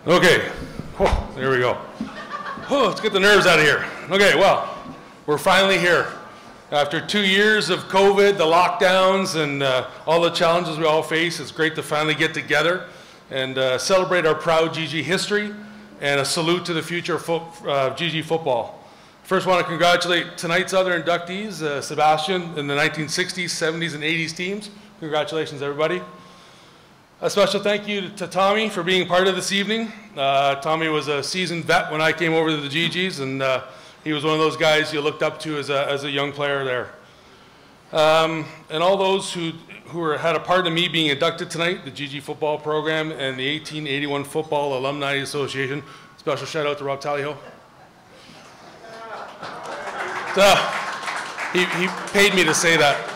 Okay, there we go. Let's get the nerves out of here. Okay, well, we're finally here. After 2 years of COVID, the lockdowns, and all the challenges we all face, it's great to finally get together and celebrate our proud GG history and a salute to the future of GG football. First, I want to congratulate tonight's other inductees, Sebastian in the 1960s, 70s, and 80s teams. Congratulations, everybody. A special thank you to Tommy for being part of this evening. Tommy was a seasoned vet when I came over to the GGs, and he was one of those guys you looked up to as a young player there. And all those who had a part in me being inducted tonight, the GG football program and the 1881 Football Alumni Association. Special shout out to Rob Tallyho. He paid me to say that.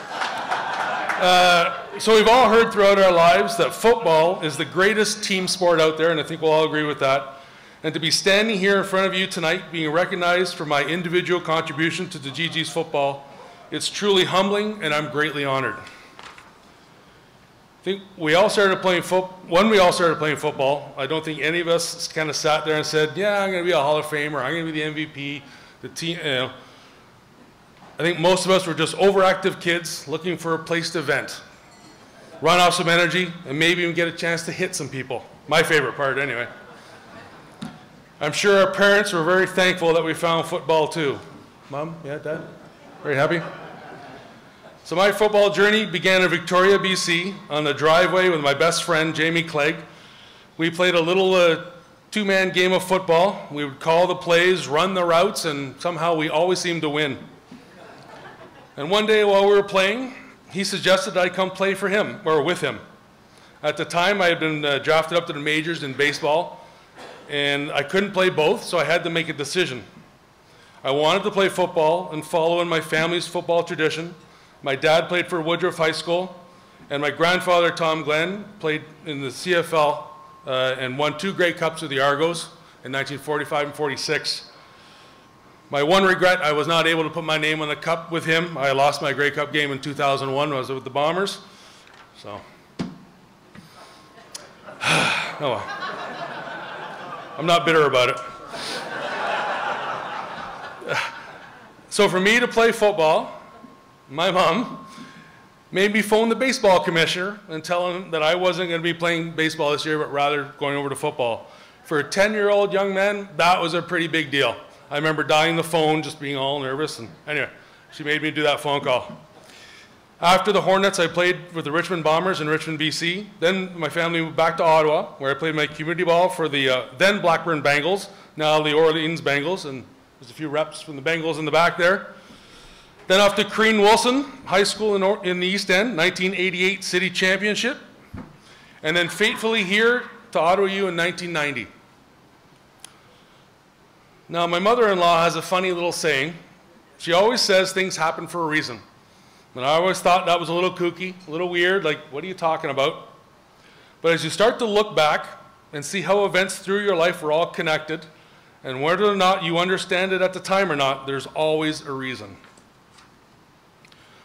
So we've all heard throughout our lives that football is the greatest team sport out there, and I think we'll all agree with that. And to be standing here in front of you tonight, being recognized for my individual contribution to the GG's football, it's truly humbling, and I'm greatly honored. I think we all started playing when we all started playing football, I don't think any of us kind of sat there and said, yeah, I'm going to be a Hall of Famer, I'm going to be the MVP, the team, you know. I think most of us were just overactive kids looking for a place to vent, run off some energy, and maybe even get a chance to hit some people. My favorite part, anyway. I'm sure our parents were very thankful that we found football too. Mom, yeah, Dad? Very happy? So my football journey began in Victoria, BC, on the driveway with my best friend, Jamie Clegg. We played a little two-man game of football. We would call the plays, run the routes, and somehow we always seemed to win. And one day while we were playing, he suggested I come play for him, or with him. At the time, I had been drafted up to the majors in baseball, and I couldn't play both, so I had to make a decision. I wanted to play football and follow in my family's football tradition. My dad played for Woodruff High School, and my grandfather, Tom Glenn, played in the CFL and won 2 Grey Cups with the Argos in 1945 and 46. My one regret, I was not able to put my name on the cup with him. I lost my Grey Cup game in 2001 when I was with the Bombers. So, oh well. I'm not bitter about it. So for me to play football, my mom made me phone the baseball commissioner and tell him that I wasn't going to be playing baseball this year, but rather going over to football. For a 10-year-old young man, that was a pretty big deal. I remember dialing the phone, just being all nervous, and anyway, she made me do that phone call. After the Hornets, I played with the Richmond Bombers in Richmond, BC. Then my family moved back to Ottawa, where I played my community ball for the then Blackburn Bengals, now the Orleans Bengals, and there's a few reps from the Bengals in the back there. Then off to Crean Wilson High School in the East End, 1988 City Championship, and then fatefully here to Ottawa U in 1990. Now, my mother-in-law has a funny little saying. She always says things happen for a reason. And I always thought that was a little kooky, a little weird, like, what are you talking about? But as you start to look back and see how events through your life are all connected, and whether or not you understand it at the time or not, there's always a reason.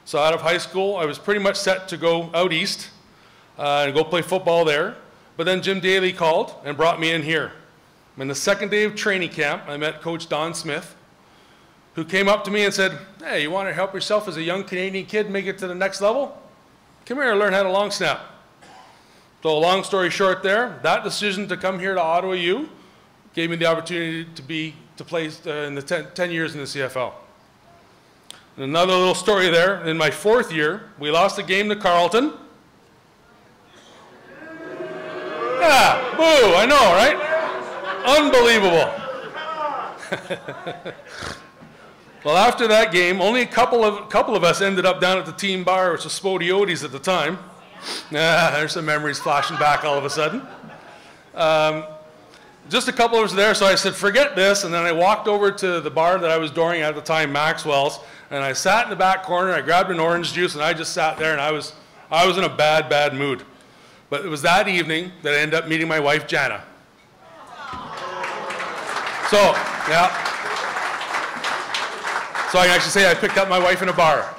So out of high school, I was pretty much set to go out east and go play football there. But then Jim Daly called and brought me in here. On the second day of training camp, I met Coach Don Smith, who came up to me and said, hey, you want to help yourself as a young Canadian kid make it to the next level? Come here and learn how to long snap. So long story short there, that decision to come here to Ottawa U gave me the opportunity to play in the 10 years in the CFL. And another little story there, in my 4th year, we lost a game to Carleton. Yeah, boo, I know, right? Unbelievable. Well, after that game, only a couple of us ended up down at the team bar, which was Spodiotes at the time. There's some memories flashing back all of a sudden. Just a couple of us there, so I said, forget this, and then I walked over to the bar that I was touring at the time, Maxwell's, and I sat in the back corner, I grabbed an orange juice, and I just sat there, and I was in a bad, bad mood. But it was that evening that I ended up meeting my wife, Jana. So, yeah. So I can actually say I picked up my wife in a bar.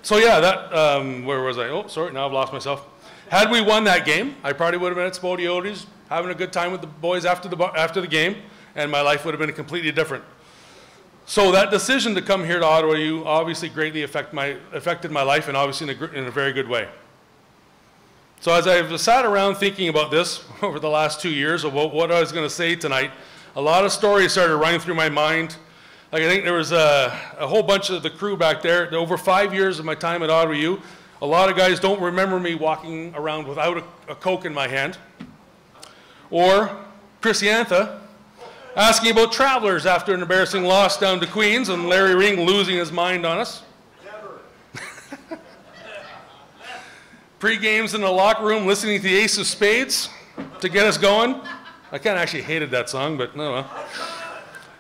So yeah, where was I? Oh, sorry, now I've lost myself. Had we won that game, I probably would have been at Spodiotes having a good time with the boys after the game, and my life would have been completely different. So that decision to come here to Ottawa U obviously greatly affected my life, and obviously in a very good way. So as I've sat around thinking about this over the last 2 years about what I was going to say tonight, a lot of stories started running through my mind. Like I think there was a whole bunch of the crew back there. Over 5 years of my time at Ottawa U, a lot of guys don't remember me walking around without a Coke in my hand. Or Chris Yantha asking about Travelers after an embarrassing loss down to Queens and Larry Ring losing his mind on us. Pre-games in the locker room listening to the Ace of Spades to get us going. I kind of actually hated that song, but no. Well.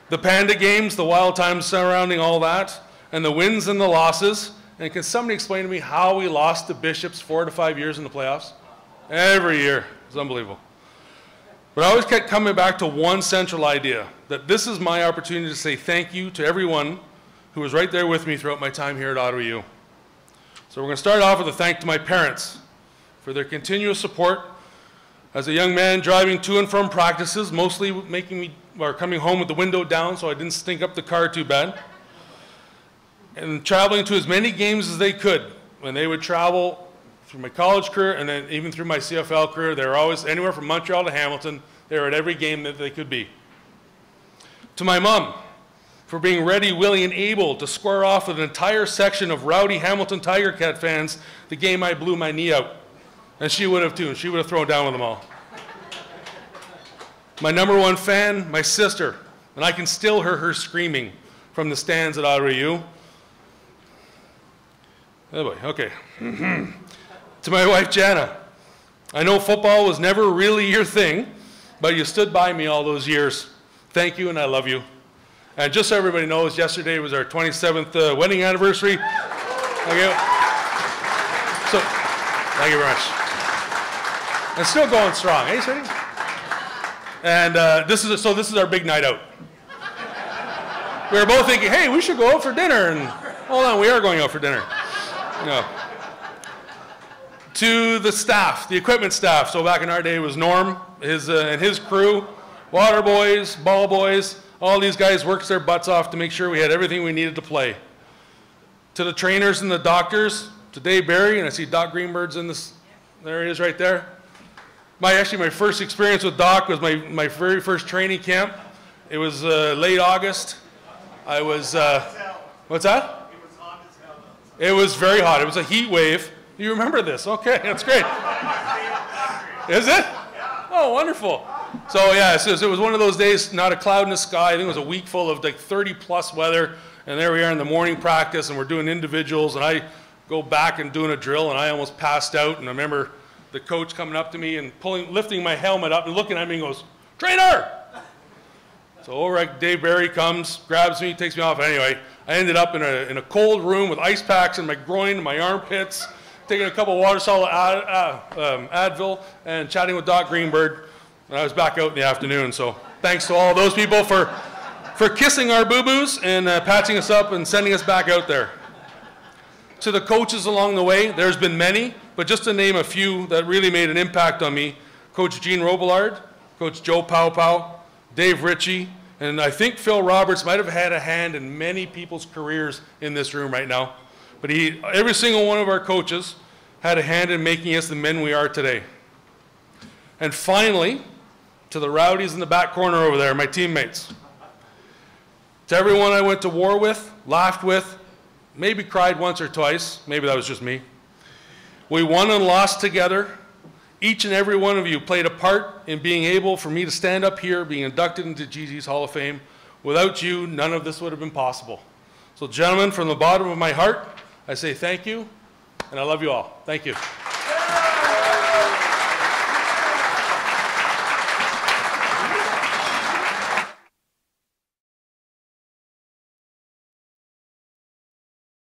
The Panda games, the wild times surrounding all that, and the wins and the losses. And can somebody explain to me how we lost the Bishops 4 to 5 years in the playoffs? Every year. It's unbelievable. But I always kept coming back to one central idea, that this is my opportunity to say thank you to everyone who was right there with me throughout my time here at Ottawa U. So we're going to start off with a thank to my parents for their continuous support. As a young man driving to and from practices, mostly coming home with the window down so I didn't stink up the car too bad, and traveling to as many games as they could. When they would travel through my college career and then even through my CFL career, they were always anywhere from Montreal to Hamilton. They were at every game that they could be. To my mom, for being ready, willing, and able to square off with an entire section of rowdy Hamilton Tiger Cat fans the game I blew my knee out. And she would have too. She would have thrown down with them all. My #1 fan, my sister, and I can still hear her screaming from the stands at Ottawa U. Oh boy, okay. To my wife, Jana, I know football was never really your thing, but you stood by me all those years. Thank you, and I love you. And just so everybody knows, yesterday was our 27th wedding anniversary. Thank you. So, thank you very much. And still going strong, eh, Cindy? And this is our big night out. We were both thinking, hey, we should go out for dinner. And hold on, we are going out for dinner. No. To the staff, the equipment staff. So back in our day, it was Norm and his crew, water boys, ball boys. All these guys worked their butts off to make sure we had everything we needed to play. To the trainers and the doctors, to Dave Barry, and I see Doc Greenbird's in this. There he is right there. Actually, my first experience with Doc was my very first training camp. It was late August. I was, what's that? It was hot as hell. It was very hot. It was a heat wave. You remember this? Okay, that's great. Is it? Oh, wonderful. So yeah, it was one of those days, not a cloud in the sky. I think it was a week full of like 30+ weather. And there we are in the morning practice, and we're doing individuals. And I go back and doing a drill, and I almost passed out. And I remember the coach coming up to me and lifting my helmet up and looking at me and goes, "Trainer!" So over Dave Barry comes, grabs me, takes me off. Anyway, I ended up in a cold room with ice packs in my groin and my armpits, taking a couple of water solid Advil and chatting with Doc Greenbird. And I was back out in the afternoon. So thanks to all those people for kissing our boo-boos and patching us up and sending us back out there. To the coaches along the way, there's been many, but just to name a few that really made an impact on me: Coach Gene Robillard, Coach Joe Pow, Dave Ritchie, and I think Phil Roberts might have had a hand in many people's careers in this room right now. But every single one of our coaches had a hand in making us the men we are today. And finally, to the rowdies in the back corner over there, my teammates. To everyone I went to war with, laughed with, maybe cried once or twice, maybe that was just me. We won and lost together. Each and every one of you played a part in being able for me to stand up here, being inducted into GG's Hall of Fame. Without you, none of this would have been possible. So gentlemen, from the bottom of my heart, I say thank you, and I love you all. Thank you.